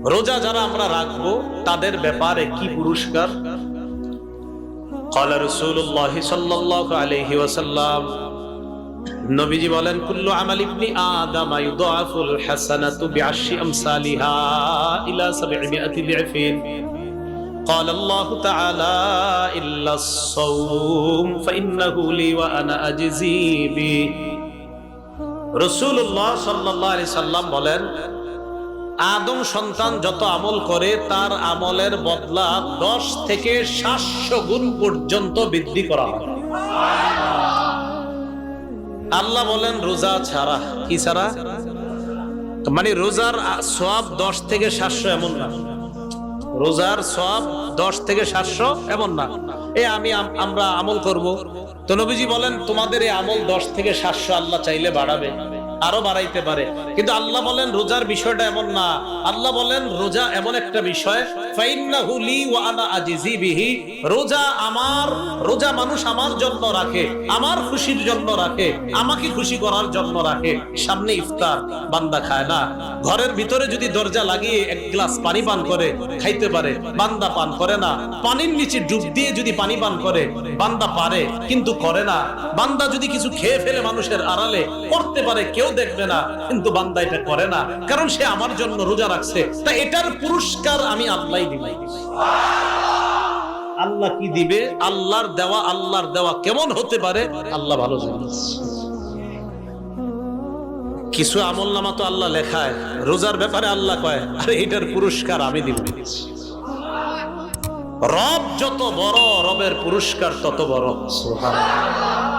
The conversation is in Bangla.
রোজা যারা আমরা রাখবো তাদের ব্যাপারে কি পুরস্কার? ক্বালা রাসূলুল্লাহ সাল্লাল্লাহু আলাইহি ওয়াসাল্লাম, নবীজি বলেন, কুল্লু আমাল ইবনি আদম ইউদাফুল হাসানাতু বিআশরি আমসালিহা ইলা 700 দি'ফিন। ক্বালা আল্লাহু তাআলা ইল্লা আস-সাওম ফাইন্নাহু লি ওয়া আনা আজজি বি। রাসূলুল্লাহ সাল্লাল্লাহু আলাইহি সাল্লাম বলেন, আদম সন্তান যত আমল করে তার আমলের বদলা 10 থেকে 700 গুণ পর্যন্ত বৃদ্ধি করা হয়। আল্লাহ বলেন রোজা ছাড়া। কি ছাড়া? মানে রোজার সওয়াব 10 থেকে 700 এমন না। রোজার সওয়াব 10 থেকে 700 এমন না। আমরা আমল করব, তো নবীজি বলেন তোমাদের এই আমল 10 থেকে 700 আল্লাহ চাইলে বাড়াবে, আরো বাড়াইতে পারে। কিন্তু আল্লাহ বলেন রোজার বিষয়টা এমন না। আল্লাহ বলেন রোজা এমন একটা বিষয়, ফাইন্নাহু লি ওয়া আনা আজজি বিহি। রোজা আমার, রোজা মানুষ আমার জন্য রাখে, আমার খুশির জন্য রাখে, আমাকে খুশি করার জন্য রাখে। সামনে ইফতার, বান্দা খায় না, ঘরের ভিতরে যদি দরজা লাগিয়ে এক গ্লাস পানি পান করে খাইতে পারে, বান্দা পান করে না। পানির নিচে ডুব দিয়ে যদি পানি পান করে বান্দা পারে, কিন্তু করে না। বান্দা যদি কিছু খেয়ে ফেলে মানুষের আড়ালে করতে পারে, কেউ দেখবে না, কিন্তু বান্দা এটা করে না, কারণ সে আমার জন্য রোজা রাখছে। তা এটার পুরস্কার আমি আল্লাহই দিব। আল্লাহ কি দিবে? আল্লাহর দেওয়া কেমন হতে পারে আল্লাহ ভালো জানেন। কিছু আমলনামা তো আল্লাহ লেখায়, রোজার ব্যাপারে আল্লাহ কয় আরে এটার পুরস্কার আমি দিব। রব যত বড়, রবের পুরস্কার তত বড়। সুবহানাল্লাহ।